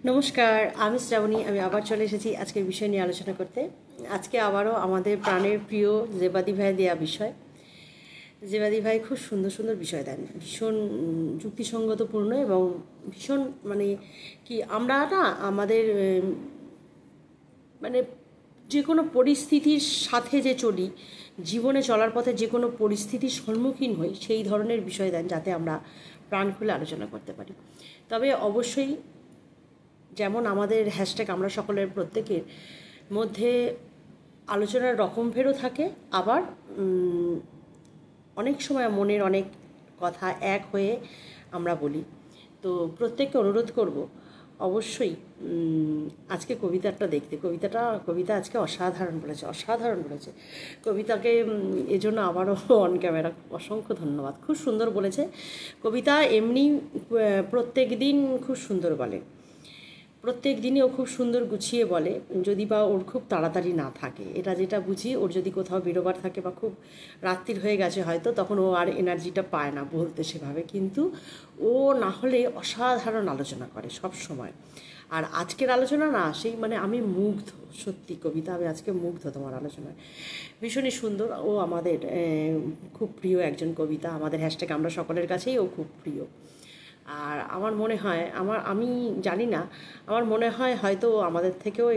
নমস্কার, আমি শ্রাবণী। আমি আবার চলে এসেছি আজকের বিষয় নিয়ে আলোচনা করতে। আজকে আবারও আমাদের প্রাণের প্রিয় জেবাদি ভাই দেয়া বিষয়। জেবাদি ভাই খুব সুন্দর সুন্দর বিষয় দেন, ভীষণ যুক্তিসঙ্গতপূর্ণ এবং ভীষণ কি আমরা না আমাদের যে কোনো পরিস্থিতির সাথে যে চলি, জীবনে চলার পথে যে কোনো পরিস্থিতির সম্মুখীন হই, সেই ধরনের বিষয় দেন যাতে আমরা প্রাণ খুলে আলোচনা করতে পারি। তবে অবশ্যই যেমন আমাদের হ্যাশট্যাগ আমরা সকলের প্রত্যেকের মধ্যে আলোচনার রকম ফেরও থাকে, আবার অনেক সময় মনের অনেক কথা এক হয়ে আমরা বলি। তো প্রত্যেককে অনুরোধ করব অবশ্যই আজকে কবিতাটা দেখতে। কবিতা আজকে অসাধারণ বলেছে কবিতাকে। এজন্য আবারও অন ক্যামেরা অসংখ্য ধন্যবাদ। খুব সুন্দর বলেছে কবিতা। এমনি প্রত্যেক দিন খুব সুন্দর বলে, প্রত্যেক দিনই ও খুব সুন্দর গুছিয়ে বলে, যদি বা ওর খুব তাড়াতাড়ি না থাকে। এটা যেটা বুঝি, ওর যদি কোথাও বেরোবার থাকে বা খুব রাত্রির হয়ে গেছে হয়তো, তখন ও আর এনার্জিটা পায় না বলতে সেভাবে, কিন্তু ও না হলে অসাধারণ আলোচনা করে সব সময়। আর আজকের আলোচনা না সেই আমি মুগ্ধ, সত্যি কবিতা, আমি আজকে মুগ্ধ তোমার আলোচনায়। ভীষণই সুন্দর। ও আমাদের খুব প্রিয় একজন কবিতা, আমাদের হ্যাশট্যাগ আমরা সকলের কাছেই ও খুব প্রিয়। আর আমার মনে হয়, আমি জানি না, আমার মনে হয় হয়তো আমাদের থেকেও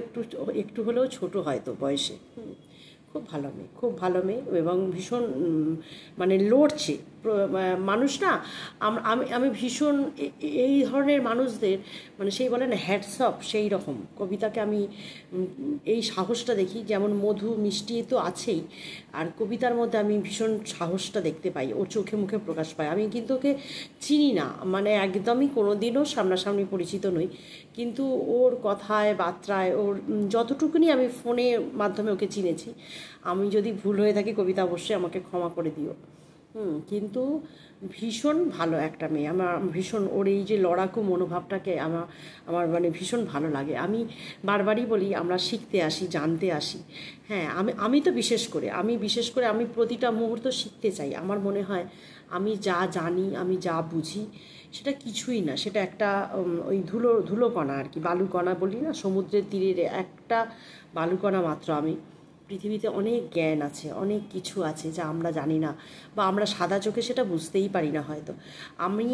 একটু হলেও ছোট হয়তো বয়সে। খুব ভালো মেয়ে এবং ভীষণ লড়ছে মানুষ না। আমি ভীষণ এই ধরনের মানুষদের সেই বলে না হ্যাটস অফ, সেই রকম কবিতাকে আমি এই সাহসটা দেখি। যেমন মধু মিষ্টি তো আছেই, আর কবিতার মধ্যে আমি ভীষণ সাহসটা দেখতে পাই, ওর চোখে মুখে প্রকাশ পায়। আমি কিন্তু ওকে চিনি না, একদমই কোনো দিনও সামনাসামনি পরিচিত নই, কিন্তু ওর কথায় বার্তায়, ওর যতটুকুনি আমি ফোনের মাধ্যমে ওকে চিনেছি, আমি যদি ভুল হয়ে থাকি কবিতা অবশ্যই আমাকে ক্ষমা করে দিও। কিন্তু ভীষণ ভালো একটা মেয়ে। আমার ভীষণ ওর এই যে লড়াকু মনোভাবটাকে আমার ভীষণ ভালো লাগে। আমি বারবারই বলি আমরা শিখতে আসি, জানতে আসি। হ্যাঁ, আমি তো বিশেষ করে আমি প্রতিটা মুহূর্ত শিখতে চাই। আমার মনে হয় আমি যা জানি, আমি যা বুঝি, সেটা কিছুই না, সেটা একটা ওই ধুলোকণা আর কি, বালুকণা বলি না, সমুদ্রের তীরের একটা বালুকণা মাত্র আমি। পৃথিবীতে অনেক জ্ঞান আছে, অনেক কিছু আছে যা আমরা জানি না, বা আমরা সাদা চোখে সেটা বুঝতেই পারি না হয়তো। আমি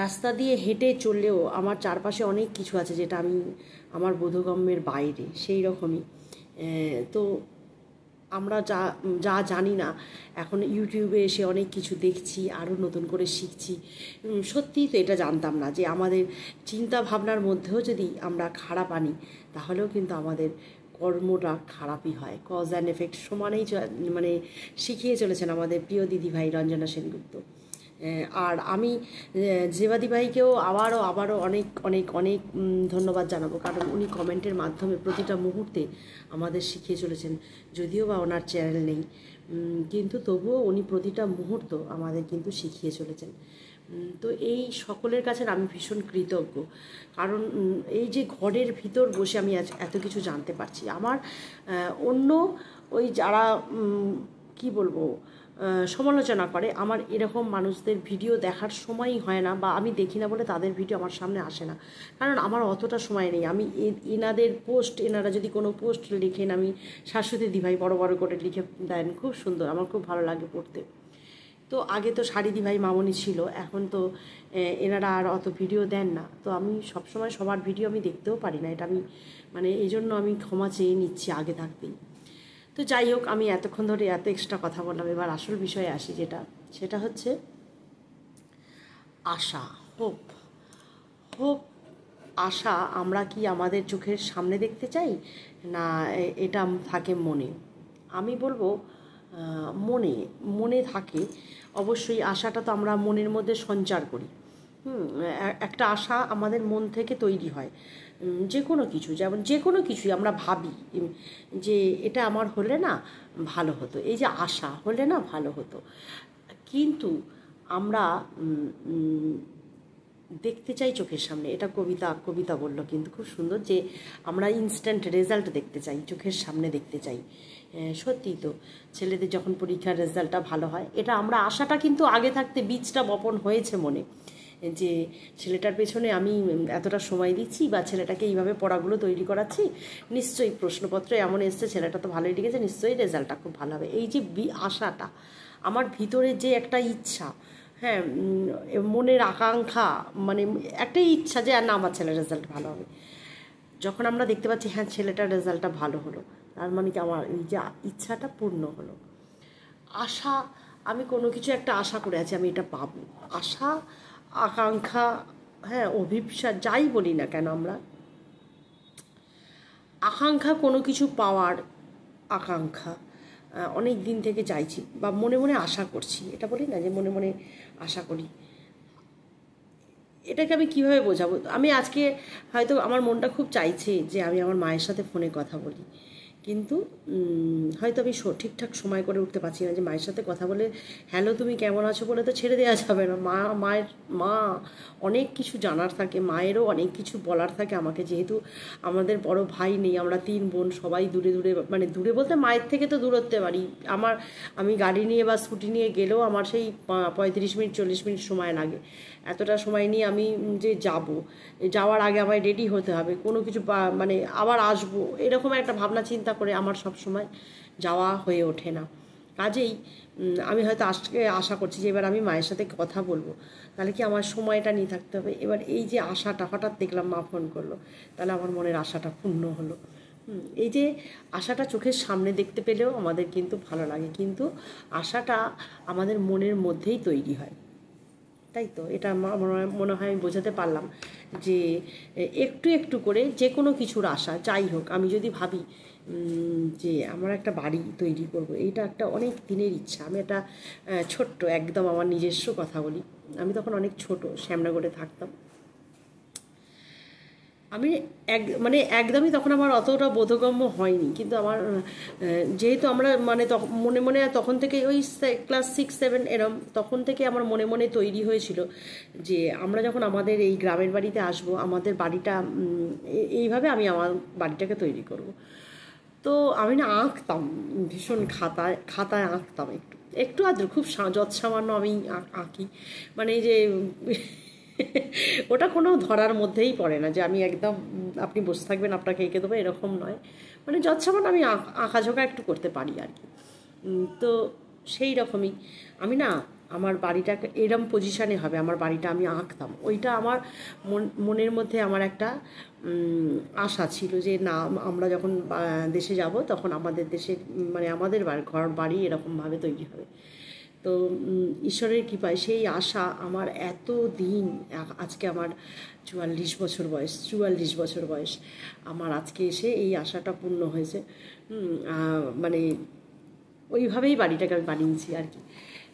রাস্তা দিয়ে হেঁটে চললেও আমার চারপাশে অনেক কিছু আছে যেটা আমার বোধগম্যের বাইরে, সেই রকমই। তো আমরা যা জানি না, এখন ইউটিউবে এসে অনেক কিছু দেখছি, আরও নতুন করে শিখছি। সত্যিই তো এটা জানতাম না যে আমাদের চিন্তা ভাবনার মধ্যেও যদি আমরা খারাপ আনি, তাহলেও কিন্তু আমাদের কর্মটা খারাপই হয়। কজ অ্যান্ড এফেক্ট সমানেই শিখিয়ে চলেছেন আমাদের প্রিয় দিদিভাই রঞ্জনা সেনগুপ্ত। আর আমি জেবাদি ভাইকেও আবারও অনেক অনেক অনেক ধন্যবাদ জানাবো, কারণ উনি কমেন্টের মাধ্যমে প্রতিটা মুহূর্তে আমাদের শিখিয়ে চলেছেন। যদিও বা ওনার চ্যানেল নেই, কিন্তু তবুও উনি প্রতিটা মুহূর্ত আমাদের কিন্তু শিখিয়ে চলেছেন। তো এই সকলের কাছে আমি ভীষণ কৃতজ্ঞ, কারণ এই যে ঘরের ভিতর বসে আমি আজ এত কিছু জানতে পারছি। আমার অন্য ওই যারা কি বলবো সমালোচনা করে, আমার এরকম মানুষদের ভিডিও দেখার সময়ই হয় না, বা আমি দেখি না বলে তাদের ভিডিও আমার সামনে আসে না, কারণ আমার অতটা সময় নেই। আমি এনাদের এনারা যদি কোনো পোস্ট লিখেন, আমি শাশ্বতী দিভাই বড় বড় করে লিখে দেন, খুব সুন্দর, আমার খুব ভালো লাগে পড়তে। তো আগে তো শারিদি ভাই মামনি ছিল, এখন তো এনারা আর অত ভিডিও দেন না। তো আমি সবসময় সবার ভিডিও আমি দেখতেও পারি না, এটা আমি এই জন্য আমি ক্ষমা চেয়ে নিচ্ছি আগে থাকতেই। তো যাই হোক, আমি এতক্ষণ ধরে এত এক্সট্রা কথা বললাম, এবার আসল বিষয়ে আসি, সেটা হচ্ছে আশা, হোপ আশা। আমরা কি আমাদের চোখের সামনে দেখতে চাই, না এটা থাকে মনে? আমি বলবো মনে থাকে অবশ্যই। আশাটা তো আমরা মনের মধ্যে সঞ্চার করি। একটা আশা আমাদের মন থেকে তৈরি হয়। যে কোনো কিছু, যেমন যে কোনো কিছুই আমরা ভাবি যে এটা আমার হলে না ভালো হতো, এই যে আশা হলে না ভালো হতো। কিন্তু আমরা দেখতে চাই চোখের সামনে। এটা কবিতা বলল কিন্তু খুব সুন্দর, যে আমরা ইনস্ট্যান্ট রেজাল্ট দেখতে চাই, চোখের সামনে দেখতে চাই। সত্যিই তো, ছেলেদের যখন পরীক্ষার রেজাল্টটা ভালো হয়, এটা আমরা আশাটা কিন্তু আগে থাকতে বীজটা বপন হয়েছে মনে, যে ছেলেটার পেছনে আমি এতটা সময় দিচ্ছি বা ছেলেটাকে এইভাবে পড়াগুলো তৈরি করাচ্ছি, নিশ্চয়ই প্রশ্নপত্র এমন এসছে, ছেলেটা তো ভালোই লিখেছে, নিশ্চয়ই রেজাল্টটা খুব ভালো হবে। এই যে আশাটা, আমার ভিতরে যে একটা ইচ্ছা, হ্যাঁ, মনের আকাঙ্ক্ষা, মানে একটাই ইচ্ছা যে না আমার ছেলের রেজাল্ট ভালো হবে, যখন আমরা দেখতে পাচ্ছি হ্যাঁ ছেলেটার রেজাল্টটা ভালো হলো, তার মানে কি আমার এই যে ইচ্ছাটা পূর্ণ হলো। আশা, আমি কোনো কিছু একটা আশা করে আছি আমি এটা পাবো, আশা, আকাঙ্ক্ষা, হ্যাঁ, অভিপ্সা, যাই বলি না কেন আমরা, আকাঙ্ক্ষা কোনো কিছু পাওয়ার আকাঙ্ক্ষা অনেক দিন থেকে চাইছি বা মনে মনে আশা করছি, এটা বলি না যে মনে মনে আশা করি। এটাকে আমি কীভাবে বোঝাবো? আমি আজকে হয়তো আমার মনটা খুব চাইছে যে আমি আমার মায়ের সাথে ফোনে কথা বলি, কিন্তু হয়তো আমি ঠিকঠাক সময় করে উঠতে পারছি না যে মায়ের সাথে কথা বলে হ্যালো তুমি কেমন আছো বলে তো ছেড়ে দেওয়া যাবে না। মা অনেক কিছু জানার থাকে, মায়েরও অনেক কিছু বলার থাকে আমাকে, যেহেতু আমাদের বড় ভাই নেই, আমরা 3 বোন, সবাই দূরে দূরে, মানে দূরে বলতে মায়ের থেকে তো দূরত্বে বাড়ি। আমি গাড়ি নিয়ে বা স্কুটি নিয়ে গেলেও আমার সেই 35 মিনিট 40 মিনিট সময় লাগে। এতটা সময় নিয়ে আমি যে যাওয়ার আগে আমায় রেডি হতে হবে, কোনো কিছু মানে আবার আসবো, এরকম একটা ভাবনা চিন্তা করে আমার সব সময় যাওয়া হয়ে ওঠে না। কাজেই আমি হয়তো আজকে আশা করছি যে এবার আমি মায়ের সাথে কথা বলবো, তাহলে কি আমার সময়টা নিয়ে থাকতে হবে। এবার এই যে আশাটা, হঠাৎ দেখলাম মা ফোন করলো, তাহলে আমার মনের আশাটা পূর্ণ হলো। এই যে আশাটা চোখের সামনে দেখতে পেলেও আমাদের কিন্তু ভালো লাগে, কিন্তু আশাটা আমাদের মনের মধ্যেই তৈরি হয়, তাই তো? এটা মনে হয় আমি বোঝাতে পারলাম যে একটু একটু করে যে কোনো কিছুর আশা যাই হোক, আমি যদি ভাবি যে আমার একটা বাড়ি তৈরি করব, এইটা একটা অনেক দিনের ইচ্ছা। আমি একটা ছোট্ট একদম আমার নিজস্ব কথা বলি, আমি তখন অনেক ছোট শ্যামনগরে থাকতাম। আমি মানে একদমই তখন আমার অতটা বোধগম্য হয়নি, কিন্তু আমার যেহেতু আমরা মানে মনে মনে তখন থেকে ওই ক্লাস 6-7 এরম, তখন থেকে আমার মনে মনে তৈরি হয়েছিল যে আমরা যখন আমাদের এই গ্রামের বাড়িতে আসব, আমাদের বাড়িটা এইভাবে আমি আমার বাড়িটাকে তৈরি করব। তো আমি না আঁকতাম ভীষণ, খাতায় আঁকতাম, একটু আদ্র, খুব যৎসামান্য আমি আঁকি, মানে এই যে ওটা কোনো ধরার মধ্যেই পড়ে না যে আমি একদম আপনি বসে থাকবেন আপনাকে এঁকে দেবো, এরকম নয়, মানে যৎসামান্য আমি আঁকাঝোঁকা একটু করতে পারি আর কি। তো সেই রকমই আমি না আমার বাড়িটা এরম পজিশানে হবে, আমার বাড়িটা আমি আঁকতাম, ওইটা আমার মনের মধ্যে আমার একটা আশা ছিল যে না আমরা যখন দেশে যাব তখন আমাদের দেশের মানে আমাদের ঘর বাড়ি এরকমভাবে তৈরি হবে। তো ঈশ্বরের কৃপায় সেই আশা আমার এত দিন, আজকে আমার 44 বছর বয়স, আমার আজকে এসে এই আশাটা পূর্ণ হয়েছে। মানে ওইভাবেই বাড়িটাকে আমি বানিয়েছি আর কি।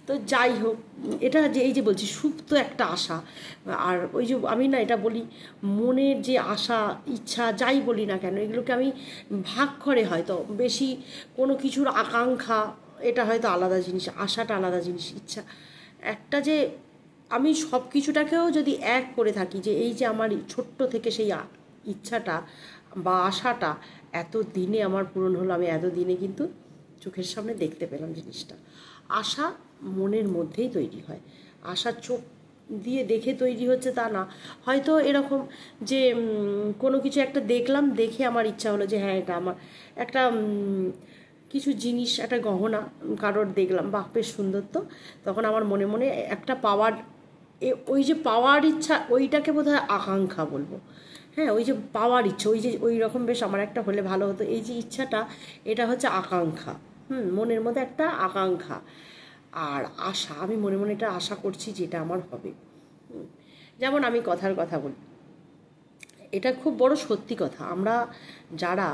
তো যাই হোক, এটা যে এই যে বলছি সুপ্ত একটা আশা, আর ওই যে আমি না এটা বলি মনের যে আশা ইচ্ছা যাই বলি না কেন, এগুলোকে আমি ভাগ করে হয়তো বেশি কোনো কিছুর আকাঙ্ক্ষা, এটা হয়তো আলাদা জিনিস, আশাটা আলাদা জিনিস, ইচ্ছা একটা, যে আমি সব কিছুটাকেও যদি এক করে থাকি যে এই যে আমার ছোট্ট থেকে সেই ইচ্ছাটা বা আশাটা এত দিনে আমার পূরণ হলো, আমি এত দিনে কিন্তু চোখের সামনে দেখতে পেলাম জিনিসটা। আশা মনের মধ্যেই তৈরি হয়, আশা চোখ দিয়ে দেখে তৈরি হচ্ছে তা না, হয়তো এরকম যে কোনো কিছু একটা দেখলাম, দেখে আমার ইচ্ছা হলো যে হ্যাঁ এটা আমার একটা কিছু জিনিস, একটা গহনা কারোর দেখলাম, বাহ বেশ সুন্দর, তো তখন আমার মনে মনে একটা পাওয়ার, ওই যে পাওয়ার ইচ্ছা, ওইটাকে বোধহয় আকাঙ্ক্ষা বলবো। হ্যাঁ, ওই যে পাওয়ার ইচ্ছা, ওই যে ওই রকম বেশ আমার একটা হলে ভালো হতো, এই যে ইচ্ছাটা, এটা হচ্ছে আকাঙ্ক্ষা। মনের মধ্যে একটা আকাঙ্ক্ষা আর আশা, আমি মনে মনে এটা আশা করছি যেটা আমার হবে। যেমন আমি কথার কথা বলি, এটা খুব বড় সত্যি কথা, আমরা যারা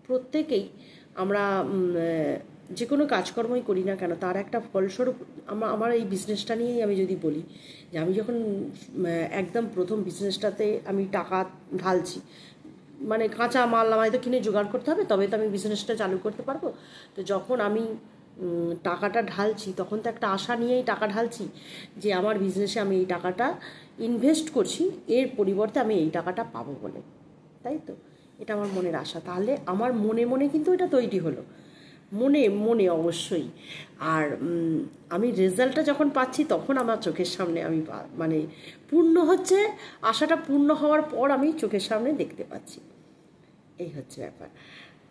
প্রত্যেকেই আমরা যে কোনো কাজকর্মই করি না কেন তার একটা ফলস্বরূপ, আমার এই বিজনেসটা নিয়েই আমি যদি বলি যে আমি যখন একদম প্রথম বিজনেসটাতে আমি টাকা ঢালছি, মানে কাঁচা মাল আমায় তো কিনে জোগাড় করতে হবে, তবে তো আমি বিজনেসটা চালু করতে পারবো। তো যখন আমি টাকাটা ঢালছি তখন তো একটা আশা নিয়েই টাকা ঢালছি যে আমার বিজনেসে আমি এই টাকাটা ইনভেস্ট করছি, এর পরিবর্তে আমি এই টাকাটা পাবো বলে, তাই তো? এটা আমার মনের আশা। তাহলে আমার মনে মনে কিন্তু এটা তৈরি হলো, মনে মনে অবশ্যই। আর আমি রেজাল্টটা যখন পাচ্ছি তখন আমার চোখের সামনে আমি মানে পূর্ণ হচ্ছে, আশাটা পূর্ণ হওয়ার পর আমি চোখের সামনে দেখতে পাচ্ছি, এই হচ্ছে ব্যাপার।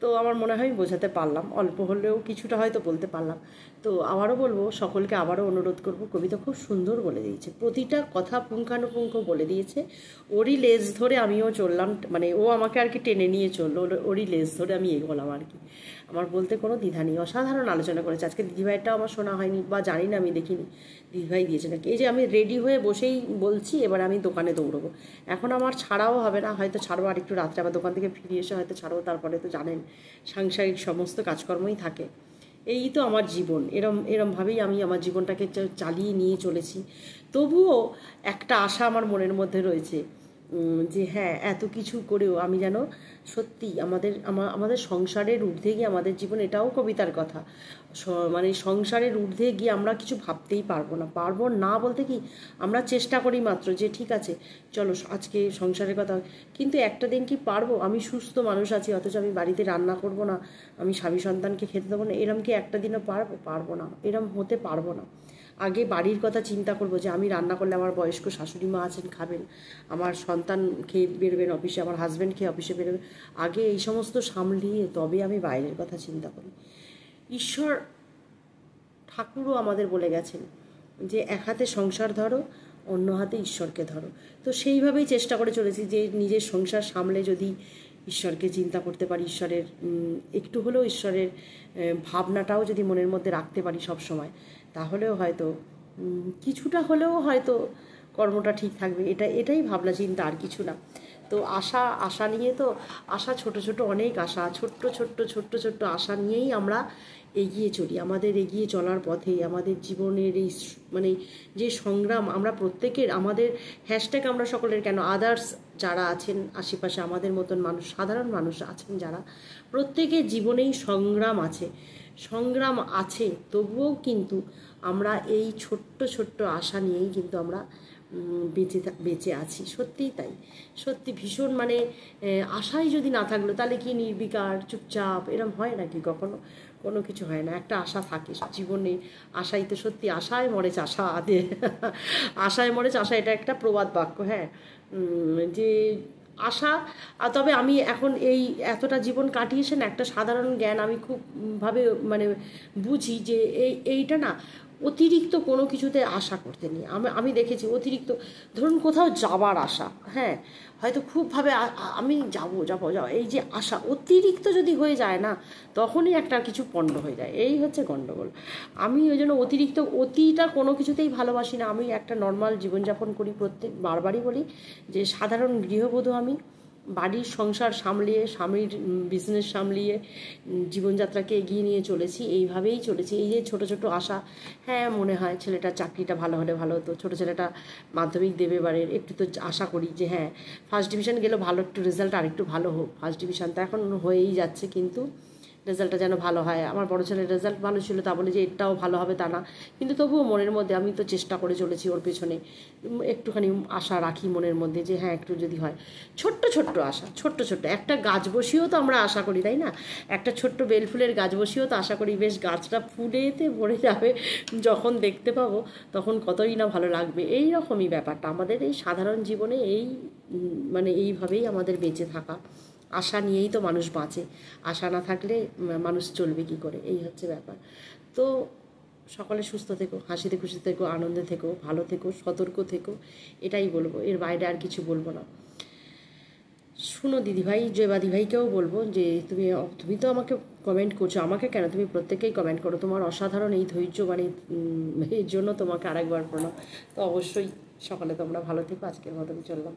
তো আমার মনে হয় বোঝাতে পারলাম, অল্প হলেও কিছুটা হয়তো বলতে পারলাম। তো আবারও বলবো, সকলকে আবারও অনুরোধ করব, কবিতা খুব সুন্দর বলে দিয়েছে, প্রতিটা কথা পুঙ্খানুপুঙ্খ বলে দিয়েছে। ওরই লেজ ধরে আমিও চললাম, মানে ও আমাকে আর কি টেনে নিয়ে চললো, ওরই লেজ ধরে আমি এগোলাম আর কি। আমার বলতে কোনো দ্বিধা নেই, অসাধারণ আলোচনা করেছে আজকে। দিদিভাইটাও আমার শোনা হয়নি বা জানি না, আমি দেখিনি দিদিভাই দিয়েছে নাকি। এই যে আমি রেডি হয়ে বসেই বলছি, এবার আমি দোকানে দৌড়বো, এখন আমার ছাড়াও হবে না, হয়তো ছাড়বো আর একটু রাত্রে, আবার দোকান থেকে ফিরে এসে হয়তো ছাড়বো, তারপরে তো জানেন সাংসারিক সমস্ত কাজকর্মই থাকে। এই তো আমার জীবন, এরমভাবেই আমি আমার জীবনটাকে চালিয়ে নিয়ে চলেছি। তবুও একটা আশা আমার মনের মধ্যে রয়েছে, যে হ্যাঁ, এত কিছু করেও আমি যেন সত্যি আমাদের সংসারের ঊর্ধ্বে গিয়ে আমাদের জীবন, এটাও কবিতার কথা, মানে সংসারের ঊর্ধ্বে গিয়ে আমরা কিছু ভাবতেই পারবো না বলতে কি, আমরা চেষ্টা করি মাত্র যে ঠিক আছে চলো আজকে সংসারের কথা, কিন্তু একটা দিন কি পারবো? আমি সুস্থ মানুষ আছি, অথচ আমি বাড়িতে রান্না করব না, আমি স্বামী সন্তানকে খেতে দেবো না, এরম কি একটা দিনও পারবো না, এরম হতে পারবো না। আগে বাড়ির কথা চিন্তা করব, যে আমি রান্না করলে আমার বয়স্ক শাশুড়ি মা আছেন খাবেন, আমার সন্তান খেয়ে বেরোবেন অফিসে, আমার হাজব্যান্ড খেয়ে অফিসে বেরোবে, আগে এই সমস্ত সামলিয়ে তবে আমি বাইরের কথা চিন্তা করি। ঈশ্বর ঠাকুরও আমাদের বলে গেছেন যে এক হাতে সংসার ধরো, অন্য হাতে ঈশ্বরকে ধরো। তো সেইভাবেই চেষ্টা করে চলেছি যে নিজের সংসার সামলে যদি ঈশ্বরকে চিন্তা করতে পারি, ঈশ্বরের একটু হলেও ঈশ্বরের ভাবনাটাও যদি মনের মধ্যে রাখতে পারি সব সময়, তাহলেও হয়তো কিছুটা হলেও হয়তো কর্মটা ঠিক থাকবে। এটাই ভাবনা চিন্তা, আর কিছু না। তো আশা নিয়ে তো ছোট ছোট অনেক আশা, ছোট্ট আশা নিয়েই আমরা এগিয়ে চলি। আমাদের এগিয়ে চলার পথে আমাদের জীবনের এই মানে যে সংগ্রাম, আমরা প্রত্যেকের, আমাদের হ্যাশট্যাগ আমরা সকলের কেন, আদার্স যারা আছেন আশেপাশে আমাদের মতন মানুষ, সাধারণ মানুষ আছেন যারা, প্রত্যেকের জীবনেই সংগ্রাম আছে, তবুও কিন্তু আমরা এই ছোট্ট আশা নিয়েই কিন্তু আমরা বেঁচে আছি। সত্যিই তাই, সত্যি ভীষণ, মানে আশাই যদি না থাকলো তাহলে কি নির্বিকার চুপচাপ এরম হয় নাকি কখনো? কোনো কিছু হয় না, একটা আশা থাকে জীবনে। আশাই তো সত্যি, আশায় মরে চাষা আদে আশায় মরে চাষা, এটা একটা প্রবাদ বাক্য। হ্যাঁ, যে আশা। তবে আমি এখন এই এতটা জীবন কাটিয়েছেন, একটা সাধারণ জ্ঞান আমি খুব মানে বুঝি যে এইটা না, অতিরিক্ত কোনো কিছুতে আশা করতে নেই। আমি দেখেছি অতিরিক্ত, ধরুন কোথাও যাবার আশা, হ্যাঁ হয়তো খুবভাবে আমি যাবো, এই যে আশা অতিরিক্ত যদি হয়ে যায় না, তখনই একটা কিছু পণ্ড হয়ে যায়, এই হচ্ছে গণ্ডগোল। আমি ওই জন্য অতিটা কোনো কিছুতেই ভালোবাসি না। আমি একটা নর্মাল জীবনযাপন করি, বারবারই বলি যে সাধারণ গৃহবধূ আমি, বাড়ির সংসার সামলিয়ে, স্বামীর বিজনেস সামলিয়ে জীবনযাত্রাকে এগিয়ে নিয়ে চলেছি, এইভাবেই চলেছি। এই যে ছোট আশা, হ্যাঁ মনে হয় ছেলেটার চাকরিটা ভালো হলে ভালো হতো, ছোটো ছেলেটা মাধ্যমিক দেবে এবারের, একটু তো আশা করি যে হ্যাঁ ফার্স্ট ডিভিশন গেলেও ভালো, একটু রেজাল্ট আর একটু ভালো হোক। ফার্স্ট ডিভিশন তো এখন হয়েই যাচ্ছে, কিন্তু রেজাল্টটা যেন ভালো হয়। আমার বড় ছেলের রেজাল্ট ভালো ছিল, তা বলে যে এটাও ভালো হবে তা না, কিন্তু তবুও মনের মধ্যে আমি তো চেষ্টা করে চলেছি, ওর পেছনে একটুখানি আশা রাখি মনের মধ্যে যে হ্যাঁ একটু যদি হয়। ছোট্ট আশা, ছোট্ট একটা গাছ বসিয়েও তো আমরা আশা করি, তাই না? একটা ছোট্ট বেলফুলের গাছ বসিয়েও তো আশা করি বেশ গাছটা ফুলেতে ভরে যাবে, যখন দেখতে পাবো তখন কতই না ভালো লাগবে। এই রকমই ব্যাপারটা আমাদের এই সাধারণ জীবনে, এই মানে এইভাবেই আমাদের বেঁচে থাকা। আশা নিয়েই তো মানুষ বাঁচে, আশা না থাকলে মানুষ চলবে কী করে, এই হচ্ছে ব্যাপার। তো সকলে সুস্থ থেকো, হাসিতে খুশিতে থেকো, আনন্দে থেকো, ভালো থেকো, সতর্ক থেকো, এটাই বলবো, এর বাইরে আর কিছু বলবো না। শুনো দিদিভাই, জয়বা দিদিভাইকেও বলবো যে তুমি তো আমাকে কমেন্ট করছো, আমাকে কেন, তুমি প্রত্যেকেই কমেন্ট করো, তোমার অসাধারণ এই ধৈর্য, মানে এর জন্য তোমাকে আরেকবার প্রণাম। তো অবশ্যই সকালে তোমরা ভালো থেকো, আজকের মতো চললাম।